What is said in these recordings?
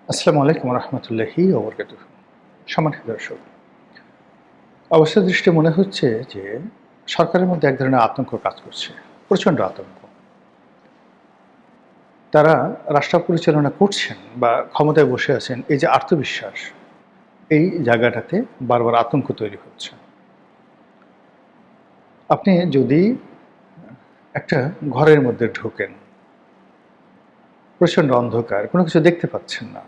আসসালামু আলাইকুম রহমতুল্লাহি ওয়া বারাকাতুহু। সম্মানিত দর্শক, অবস্থা দৃষ্টে মনে হচ্ছে যে সরকারের মধ্যে এক ধরনের আতঙ্ক কাজ করছে, প্রচণ্ড আতঙ্ক। তারা রাষ্ট্র পরিচালনা করছেন বা ক্ষমতায় বসে আছেন, এই যে আত্মবিশ্বাস, এই জায়গাটাতে বারবার আতঙ্ক তৈরি হচ্ছে। আপনি যদি একটা ঘরের মধ্যে ঢোকেন, প্রচণ্ড অন্ধকার, কোনো কিছু দেখতে পাচ্ছেন না,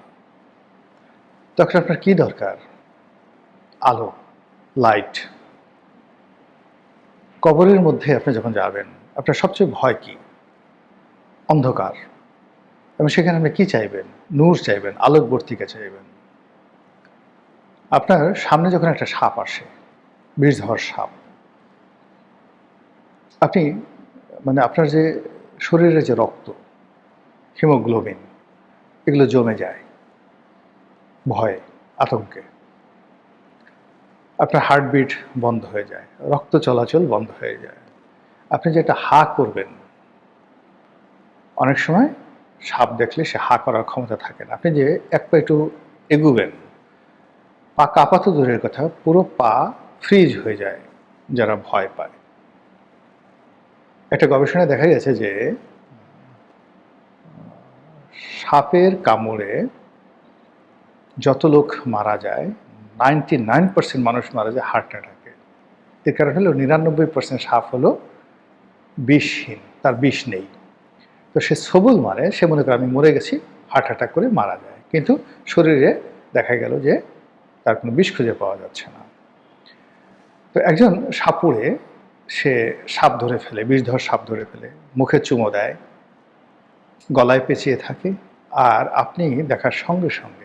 তখন আপনার কি দরকার? আলো, লাইট। কবরের মধ্যে আপনি যখন যাবেন, আপনার সবচেয়ে ভয় কি? অন্ধকার। এবং সেখানে আপনি কি চাইবেন? নূর চাইবেন, আলোকবর্তিকা চাইবেন। আপনার সামনে যখন একটা সাপ আসে, বিষধর সাপ, আপনি আপনার যে শরীরে যে রক্ত, হিমোগ্লোবিন, এগুলো জমে যায় ভয়ে, আতঙ্কে। আপনার হার্টবিট বন্ধ হয়ে যায়, রক্ত চলাচল বন্ধ হয়ে যায়। আপনি যে একটা হা করবেন, অনেক সময় সাপ দেখলে সে হা করার ক্ষমতা থাকে না। আপনি যে এক পা একটু এগুবেন, পা কাঁপা তো দূরের কথা, পুরো পা ফ্রিজ হয়ে যায় যারা ভয় পায়। একটা গবেষণায় দেখা গেছে যে সাপের কামড়ে যত লোক মারা যায়, 99% মানুষ মারা যায় হার্ট অ্যাটাকে। এর কারণ হলো 99% সাপ হলো বিষহীন, তার বিষ নেই। তো সে সবল মারে, সে মনে করে আমি মরে গেছি, হার্ট অ্যাটাক করে মারা যায়। কিন্তু শরীরে দেখা গেল যে তার কোনো বিষ খুঁজে পাওয়া যাচ্ছে না। তো একজন সাপুড়ে, সে সাপ ধরে ফেলে, বিষধর সাপ ধরে ফেলে, মুখে চুমো দেয়, গলায় পেঁচিয়ে থাকে, আর আপনি দেখার সঙ্গে সঙ্গে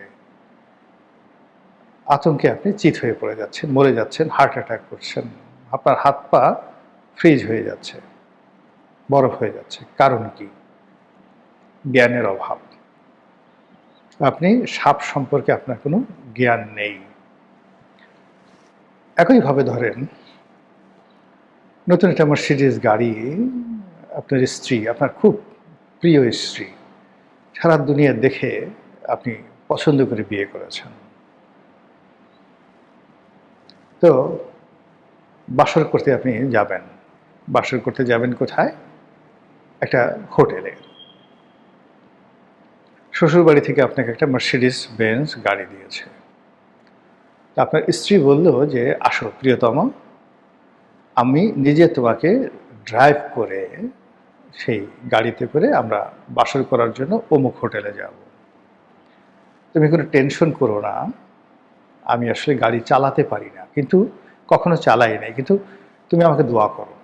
আতঙ্কে আপনি চিত হয়ে পড়ে যাচ্ছেন, মরে যাচ্ছেন, হার্ট অ্যাটাক করছেন, আপনার হাত পা ফ্রিজ হয়ে যাচ্ছে, বরফ হয়ে যাচ্ছে। কারণ কি? জ্ঞানের অভাব। আপনি সাপ সম্পর্কে আপনার কোনো জ্ঞান নেই। একইভাবে ধরেন, নতুন একটা মার্সিডিজ গাড়ি, আপনার স্ত্রী, আপনার খুব প্রিয় স্ত্রী, সারা দুনিয়া দেখে আপনি পছন্দ করে বিয়ে করেছেন। তো বাসর করতে আপনি যাবেন। বাসর করতে যাবেন কোথায়? একটা হোটেলে। শ্বশুরবাড়ি থেকে আপনাকে একটা মার্সিডিজ বেঞ্জ গাড়ি দিয়েছে। আপনার স্ত্রী বলল যে, আসো প্রিয়তম, আমি নিজে তোমাকে ড্রাইভ করে সেই গাড়িতে করে আমরা বাসর করার জন্য অমুক হোটেলে যাব। তুমি কোনো টেনশন করো না, আমি আসলে গাড়ি চালাতে পারি না, কিন্তু কখনো চালাই নাই, কিন্তু তুমি আমাকে দোয়া করো।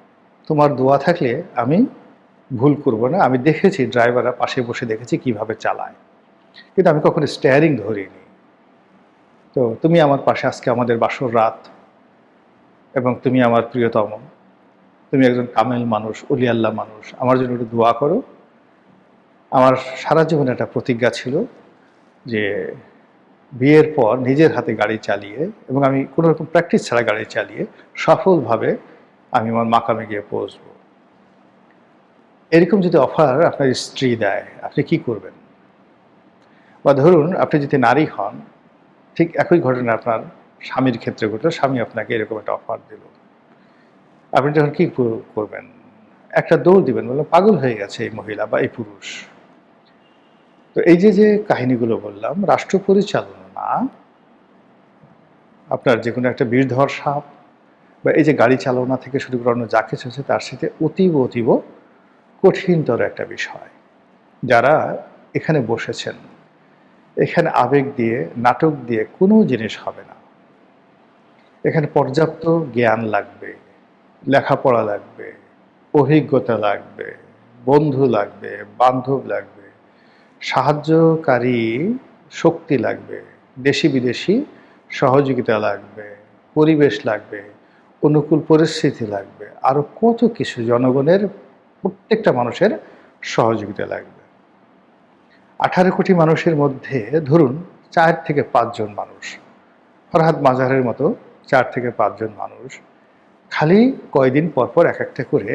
তোমার দোয়া থাকলে আমি ভুল করব না। আমি দেখেছি ড্রাইভাররা পাশে বসে দেখেছি কিভাবে চালায়, কিন্তু আমি কখনো স্টিয়ারিং ধরিনি। তো তুমি আমার পাশে, আজকে আমাদের বাসর রাত, এবং তুমি আমার প্রিয়তম, তুমি একজন কামেল মানুষ, অলি আল্লাহ মানুষ, আমার জন্য একটু দোয়া করো। আমার সারা জীবনে একটা প্রতিজ্ঞা ছিল যে বিয়ের পর নিজের হাতে গাড়ি চালিয়ে, এবং আমি কোনো রকম প্র্যাকটিস ছাড়া গাড়ি চালিয়ে সফলভাবে আমি আমার মাকামে গিয়ে পৌঁছবো। এরকম যদি অফার আপনার স্ত্রী দেয়, আপনি কি করবেন? বা ধরুন আপনি যদি নারী হন, ঠিক একই ঘটনা আপনার স্বামীর ক্ষেত্রে ঘটলো, স্বামী আপনাকে এরকম একটা অফার দিল, আপনি তখন কি করবেন? একটা দৌড় দিবেন, বললাম পাগল হয়ে গেছে এই মহিলা বা এই পুরুষ। তো এই যে যে কাহিনীগুলো বললাম, রাষ্ট্র পরিচালনা, আপনার যে কোনো একটা বিষধর সাপ, বা এই যে গাড়ি চালনা থেকে শুরু করে অন্য যা কিছু আছে, তার সাথে অতীব অতীব কঠিনতর একটা বিষয়। যারা এখানে বসেছেন, এখানে আবেগ দিয়ে, নাটক দিয়ে কোনো জিনিস হবে না। এখানে পর্যাপ্ত জ্ঞান লাগবে, লেখাপড়া লাগবে, অভিজ্ঞতা লাগবে, বন্ধু লাগবে, বান্ধব লাগবে, সাহায্যকারী শক্তি লাগবে, দেশি বিদেশি সহযোগিতা লাগবে, পরিবেশ লাগবে, অনুকূল পরিস্থিতি লাগবে, আরও কত কিছু, জনগণের প্রত্যেকটা মানুষের সহযোগিতা লাগবে। 18 কোটি মানুষের মধ্যে ধরুন 4 থেকে 5 জন মানুষ, ফরহাদ মাজারের মতো 4 থেকে 5 জন মানুষ খালি কয়দিন পর পর এক একটা করে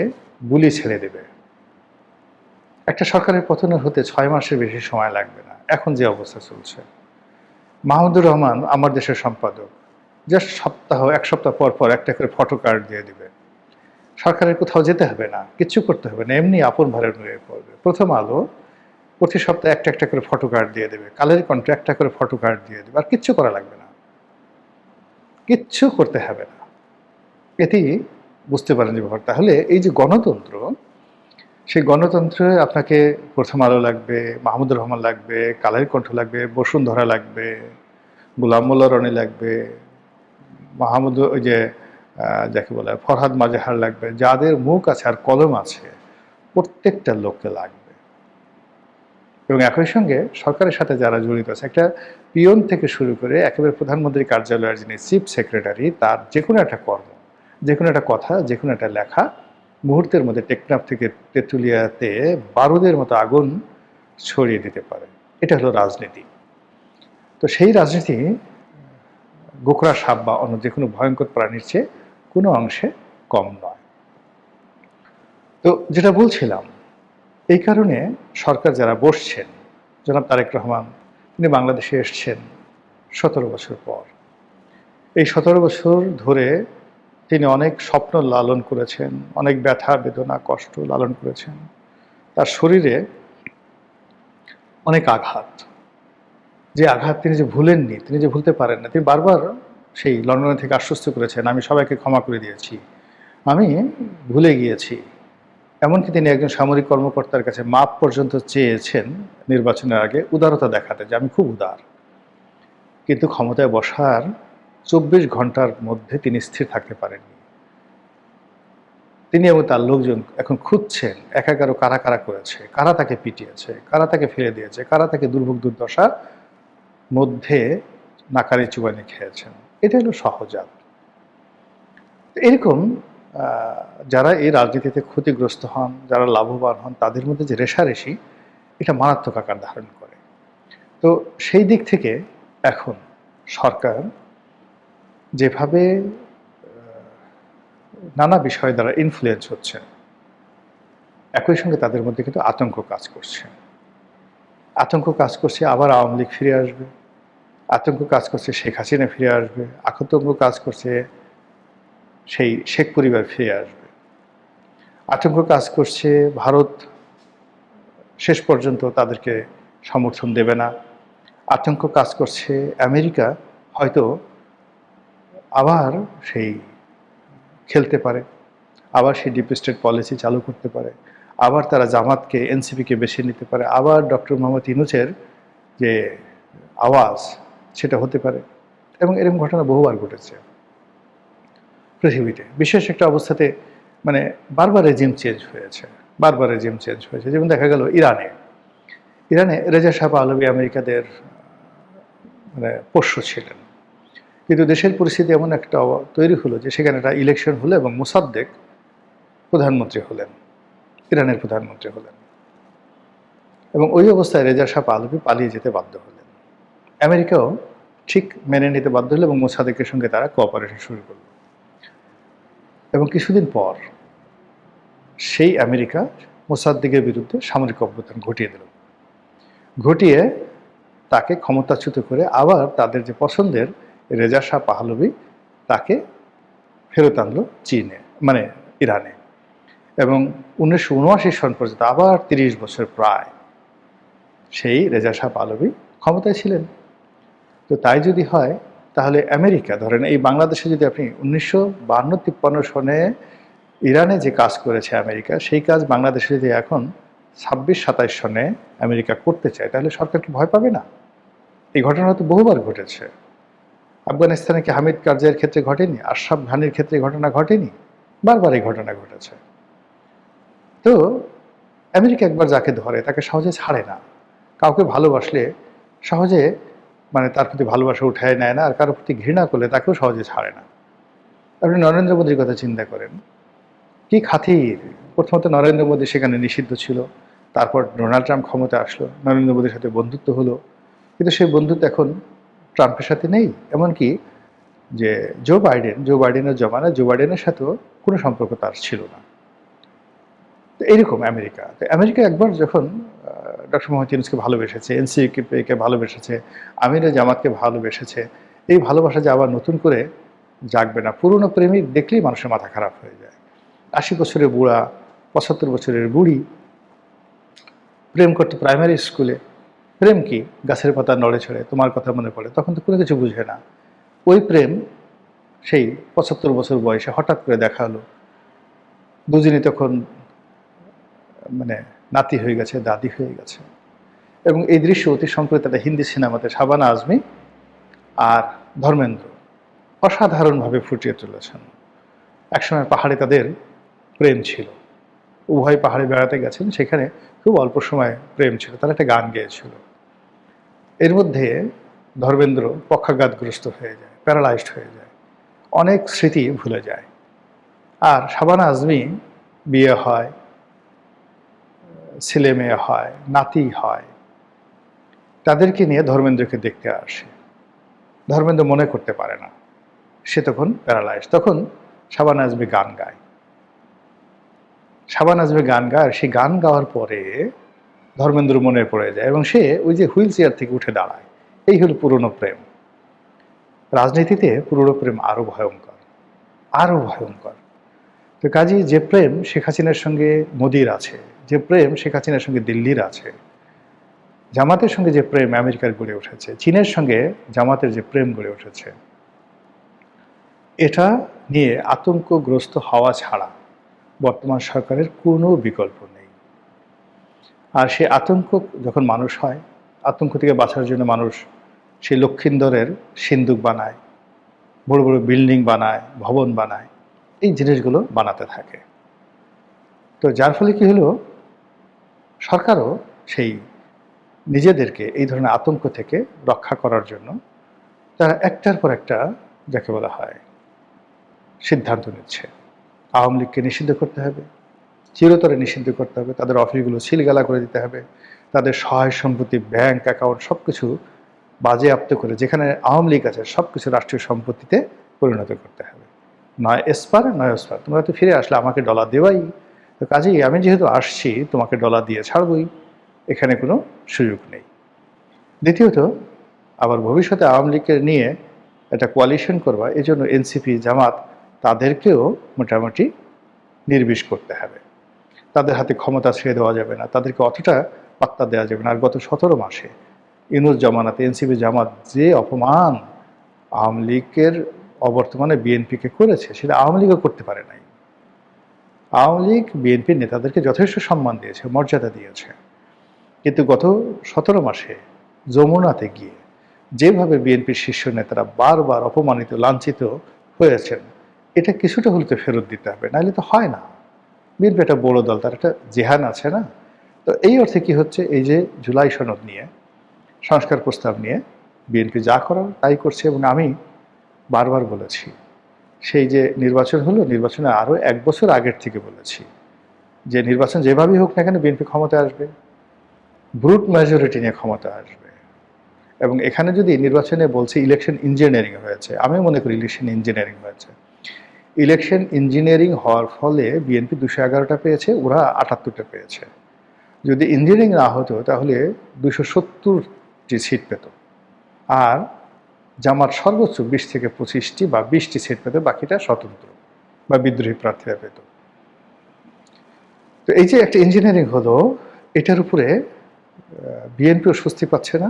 গুলি ছেড়ে দেবে। একটা সরকারের পতনের হতে 6 মাসের বেশি সময় লাগবে না, এখন যে অবস্থা চলছে। মাহমুদুর রহমান আমার দেশের সম্পাদক, জাস্ট এক সপ্তাহ পর পর একটা করে ফটো কার্ড দিয়ে দিবে। সরকারের কোথাও যেতে হবে না, কিচ্ছু করতে হবে না, এমনি আপন ভারের হয়ে পড়বে। প্রথম আলো প্রতি সপ্তাহে একটা একটা করে ফটো কার্ড দিয়ে দেবে, কালের কণ্ঠ একটা করে ফটো কার্ড দিয়ে দেবে, আর কিচ্ছু করা লাগবে না, কিচ্ছু করতে হবে না। এটি বুঝতে পারেন যে ব্যাপার। তাহলে এই যে গণতন্ত্র, সেই গণতন্ত্রে আপনাকে প্রথম আলো লাগবে, মাহমুদুর রহমান লাগবে, কালের কণ্ঠ লাগবে, বসুন্ধরা লাগবে, গোলাম মোল্লা রনি লাগবে, মাহমুদ ওই যে যাকে বলে ফরহাদ মাজেহার লাগবে, যাদের মুখ আছে আর কলম আছে প্রত্যেকটা লোককে লাগবে। এবং একই সঙ্গে সরকারের সাথে যারা জড়িত আছে, একটা পিয়ন থেকে শুরু করে একেবারে প্রধানমন্ত্রীর কার্যালয়ের যিনি চিফ সেক্রেটারি, তার যে কোনো একটা কর্ম, যে কোনো একটা কথা, যে কোনো একটা লেখা মুহূর্তের মধ্যে টেকনাফ থেকে তেঁতুলিয়াতে বারুদের মতো আগুন ছড়িয়ে দিতে পারে। এটা হলো রাজনীতি। তো সেই রাজনীতি গোখরা সাপ বা অন্য যে কোনো ভয়ঙ্কর প্রাণীর চেয়ে কোনো অংশে কম নয়। তো যেটা বলছিলাম, এই কারণে সরকার যারা বসছেন, জনাব তারেক রহমান, তিনি বাংলাদেশে এসছেন 17 বছর পর। এই 17 বছর ধরে তিনি অনেক স্বপ্ন লালন করেছেন, অনেক ব্যথা বেদনা কষ্ট লালন করেছেন। তার শরীরে অনেক আঘাত, যে আঘাত তিনি যে ভুলেননি, তিনি যে ভুলতে পারেন না। তিনি বারবার সেই লন্ডন থেকে আশ্বস্ত করেছেন, আমি সবাইকে ক্ষমা করে দিয়েছি, আমি ভুলে গিয়েছি। এমনকি তিনি একজন সামরিক কর্মকর্তার কাছে মাপ পর্যন্ত চেয়েছেন নির্বাচনের আগে, উদারতা দেখাতে, যে আমি খুব উদার। কিন্তু ক্ষমতায় বসার 24 ঘন্টার মধ্যে তিনি স্থির থাকতে পারেননি। তিনি এবং তার লোকজন এখন খুঁজছেন একাগারো কারা কারা করেছে, কারা তাকে পিটিয়েছে, কারা তাকে ফেলে দিয়েছে, কারা তাকে দুর্ভোগ দুর্দশা মধ্যে নাকারি চুবানি খেয়েছেন। এটা হলো সহজাত। এরকম যারা এই রাজনীতিতে ক্ষতিগ্রস্ত হন, যারা লাভবান হন, তাদের মধ্যে যে রেষারেষি, এটা মারাত্মক আকার ধারণ করে। তো সেই দিক থেকে এখন সরকার যেভাবে নানা বিষয় দ্বারা ইনফ্লুয়েন্স হচ্ছে, একই সঙ্গে তাদের মধ্যে কিন্তু আতঙ্ক কাজ করছে। আতঙ্ক কাজ করছে আবার আওয়ামী লীগ ফিরে আসবে, আতঙ্ক কাজ করছে শেখ হাসিনা ফিরে আসবে, আতঙ্ক কাজ করছে সেই শেখ পরিবার ফিরে আসবে, আতঙ্ক কাজ করছে ভারত শেষ পর্যন্ত তাদেরকে সমর্থন দেবে না, আতঙ্ক কাজ করছে আমেরিকা হয়তো আবার সেই খেলতে পারে, আবার সেই ডিপ স্টেট পলিসি চালু করতে পারে, আবার তারা জামাতকে এনসিপিকে বেছে নিতে পারে, আবার ডক্টর মোহাম্মদ ইউনূসের যে আওয়াজ সেটা হতে পারে। এবং এরকম ঘটনা বহুবার ঘটেছে পৃথিবীতে। বিশেষ একটা অবস্থাতে মানে বারবার রেজিম চেঞ্জ হয়েছে, বারবার রেজিম চেঞ্জ হয়েছে। যেমন দেখা গেল ইরানে রেজা শাহ পাহলভি আমেরিকাদের মানে পোষ্য ছিলেন, কিন্তু দেশের পরিস্থিতি এমন একটা তৈরি হলো যে সেখানে একটা ইলেকশন হলো এবং মোসাদ্দেক প্রধানমন্ত্রী হলেন, ইরানের প্রধানমন্ত্রী হলেন। এবং ওই অবস্থায় রেজা শাহ পাহলভি পালিয়ে যেতে বাধ্য হলেন। আমেরিকাও ঠিক মেনে নিতে বাধ্য হলো এবং মোসাদ্দেকের সঙ্গে তারা কোঅপারেশন শুরু করল। এবং কিছুদিন পর সেই আমেরিকা মোসাদ্দেকের বিরুদ্ধে সামরিক অভ্যুত্থান ঘটিয়ে দিল, ঘটিয়ে তাকে ক্ষমতাচ্যুত করে আবার তাদের যে পছন্দের রেজা শাহ পাহলভি তাকে ফেরত আনলো চীনে, মানে ইরানে। এবং 1979 সন পর্যন্ত আবার 30 বছর প্রায় সেই রেজা শাহ পাহলভি ক্ষমতায় ছিলেন। তো তাই যদি হয় তাহলে আমেরিকা, ধরেন এই বাংলাদেশে যদি আপনি 1952-53 সনে ইরানে যে কাজ করেছে আমেরিকা, সেই কাজ বাংলাদেশে যদি এখন 26-27 সনে আমেরিকা করতে চায়, তাহলে সরকার কি ভয় পাবে না? এই ঘটনা তো বহুবার ঘটেছে। আফগানিস্তানে কি হামিদ কারজাইয়ের ক্ষেত্রে ঘটেনি? আশরাফ ঘানির ক্ষেত্রে ঘটনা ঘটেনি? বারবার এই ঘটনা ঘটেছে। তো আমেরিকা একবার যাকে ধরে তাকে সহজে ছাড়ে না। কাউকে ভালোবাসলে সহজে মানে তার প্রতি ভালোবাসা উঠায় নেয় না, আর কারোর প্রতি ঘৃণা করলে তাকেও সহজে ছাড়ে না। আপনি নরেন্দ্র মোদীর কথা চিন্তা করেন, কি খাতির! প্রথমত নরেন্দ্র মোদী সেখানে নিষিদ্ধ ছিল, তারপর ডোনাল্ড ট্রাম্প ক্ষমতা আসলো, নরেন্দ্র মোদীর সাথে বন্ধুত্ব হলো, কিন্তু সেই বন্ধুত্ব এখন ট্রাম্পের সাথে নেই। এমনকি যে জো বাইডেনের জমানায় জো বাইডেনের সাথেও কোনো সম্পর্ক তার ছিল না। তো এইরকম আমেরিকা একবার যখন ডক্টর মোহাম্মদ ইউনূসকে ভালোবেসেছে, এনসিপিকে ভালোবেসেছে, আমিরে জামাতকে ভালোবেসেছে। এই ভালোবাসা যে আবার নতুন করে জাগবে না। পুরনো প্রেমিক দেখলেই মানুষের মাথা খারাপ হয়ে যায়। ৮০ বছরের বুড়া, ৭৫ বছরের বুড়ি প্রেম করতো প্রাইমারি স্কুলে। প্রেম কি? গাছের পাতা নড়ে চড়ে, তোমার কথা মনে পড়ে, তখন তো কোনো কিছু বুঝে না। ওই প্রেম সেই ৭৫ বছর বয়সে হঠাৎ করে দেখা হলো, দুজনই তখন মানে নাতি হয়ে গেছে, দাদি হয়ে গেছে। এবং এই দৃশ্য অতি সম্প্রতি একটা হিন্দি সিনেমাতে শাবানা আজমি আর ধর্মেন্দ্র অসাধারণভাবে ফুটিয়ে তুলেছেন। একসময় পাহাড়ে তাদের প্রেম ছিল, উভয় পাহাড়ে বেড়াতে গেছেন, সেখানে খুব অল্প সময় প্রেম ছিল, তারা একটা গান গেয়েছিল। এর মধ্যে ধর্মেন্দ্র পক্ষাঘাতগ্রস্ত হয়ে যায়, প্যারালাইজড হয়ে যায়, অনেক স্মৃতি ভুলে যায়। আর শাবানা আজমি বিয়ে হয়, ছেলে মেয়ে হয়, নাতি হয়, তাদেরকে নিয়ে ধর্মেন্দ্রকে দেখতে আসে। ধর্মেন্দ্র মনে করতে পারে না, সে তখন প্যারালাইজ। তখন শাবানা আজমি গান গায়। শাবানা আজমি গান গায়, আর সেই গান গাওয়ার পরে ধর্মেন্দ্র মনে পড়ে যায় এবং সে ওই যে হুইল চেয়ার থেকে উঠে দাঁড়ায়। এই হলো পুরনো প্রেম। রাজনীতিতে পুরনো প্রেম আরো ভয়ঙ্কর, আরো ভয়ঙ্কর। তো কাজী যে প্রেম শেখ হাসিনার সঙ্গে মোদির আছে, যে প্রেম শেখ হাসিনার সঙ্গে দিল্লির আছে, জামাতের সঙ্গে যে প্রেম আমেরিকার গড়ে উঠেছে, চীনের সঙ্গে জামাতের যে প্রেম গড়ে উঠেছে, এটা নিয়ে আতঙ্কগ্রস্ত হওয়া ছাড়া বর্তমান সরকারের কোনো বিকল্প নেই। আর সে আতঙ্ক যখন মানুষ হয়, আতঙ্ক থেকে বাঁচার জন্য মানুষ সেই লক্ষিন্দরের সিন্দুক বানায়, বড় বড় বিল্ডিং বানায়, ভবন বানায়, এই জিনিসগুলো বানাতে থাকে। তো যার ফলে কি হলো, সরকারও সেই নিজেদেরকে এই ধরনের আতঙ্ক থেকে রক্ষা করার জন্য তারা একটার পর একটা, যাকে বলা হয়, সিদ্ধান্ত নিচ্ছে। আওয়ামী লীগকে নিষিদ্ধ করতে হবে, চিরতরে নিষিদ্ধ করতে হবে, তাদের অফিসগুলো সিলগালা করে দিতে হবে, তাদের সহায় সম্পত্তি, ব্যাংক অ্যাকাউন্ট সব কিছু বাজেয়াপ্ত করে যেখানে আওয়ামী লীগ আছে সব কিছু রাষ্ট্রীয় সম্পত্তিতে পরিণত করতে হবে। নয় এসপার নয় ওসপার, তোমরা তো ফিরে আসলে আমাকে ডলার দেওয়াই, তো কাজেই আমি যেহেতু আসছি তোমাকে ডলার দিয়ে ছাড়বই, এখানে কোনো সুযোগ নেই। দ্বিতীয়ত, আবার ভবিষ্যতে আওয়ামী লীগের নিয়ে একটা কোয়ালিশন করবা, এই জন্য এনসিপি, জামাত, তাদেরকেও মোটামুটি নির্বিষ করতে হবে। তাদের হাতে ক্ষমতা ছেড়ে দেওয়া যাবে না, তাদেরকে অতটা পাত্তা দেওয়া যাবে না। আর গত 17 মাসে ইউনূস জামানাতে এনসিপি জামাত যে অপমান আওয়ামী লীগের অবর্তমানে বিএনপিকে করেছে, সেটা আওয়ামী লীগও করতে পারে নাই। আওয়ামী লীগ বিএনপির নেতাদেরকে যথেষ্ট সম্মান দিয়েছে, মর্যাদা দিয়েছে, কিন্তু গত 17 মাসে যমুনাতে গিয়ে যেভাবে বিএনপির শীর্ষ নেতারা বারবার অপমানিত, লাঞ্ছিত হয়েছেন, এটা কিছুটা হলে তো ফেরত দিতে হবে, নাহলে তো হয় না। বিএনপি একটা বড় দল, তার একটা জেহান আছে না? তো এই অর্থে কি হচ্ছে, এই যে জুলাই সনদ নিয়ে, সংস্কার প্রস্তাব নিয়ে বিএনপি যা করার তাই করছে। এবং আমি বারবার বলেছি, সেই যে নির্বাচন হলো, নির্বাচনে আরও 1 বছর আগের থেকে বলেছি যে নির্বাচন যেভাবেই হোক না কেন বিএনপি ক্ষমতা আসবে, ব্রুট মেজরিটি নিয়ে ক্ষমতা আসবে। এবং এখানে যদি নির্বাচনে বলছে ইলেকশন ইঞ্জিনিয়ারিং হয়েছে, আমি মনে করি ইলেকশন ইঞ্জিনিয়ারিং হয়েছে। ইলেকশন ইঞ্জিনিয়ারিং হওয়ার ফলে বিএনপি 211টা পেয়েছে, ওরা 78টা পেয়েছে। যদি ইঞ্জিনিয়ারিং না হতো তাহলে 270টি সিট পেত, আর জামাত সর্বোচ্চ 20 থেকে 25টি বা 20টি সিট পেত, বাকিটা স্বতন্ত্র বা বিদ্রোহী প্রার্থীরা পেত। তো এই যে একটা ইঞ্জিনিয়ারিং হলো, এটার উপরে বিএনপিও স্বস্তি পাচ্ছে না,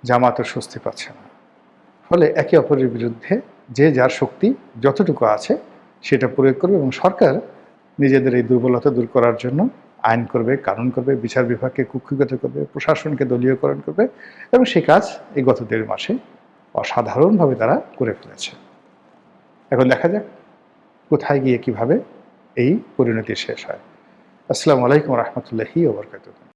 জামাতও স্বস্তি পাচ্ছে না। ফলে একে অপরের বিরুদ্ধে যে যার শক্তি যতটুকু আছে সেটা প্রয়োগ করবে, এবং সরকার নিজেদের এই দুর্বলতা দূর করার জন্য আইন করবে, কানুন করবে, বিচার বিভাগকে কুক্ষিগত করবে, প্রশাসনকে দলীয়করণ করবে, এবং সেই কাজ এই গত 1.5 মাসে অসাধারণভাবে তারা করে ফেলেছে। এখন দেখা যাক কোথায় গিয়ে কিভাবে এই পরিণতি শেষ হয়। আসসালামু আলাইকুম রহমতুল্লাহি ওয়া বারাকাতুহু।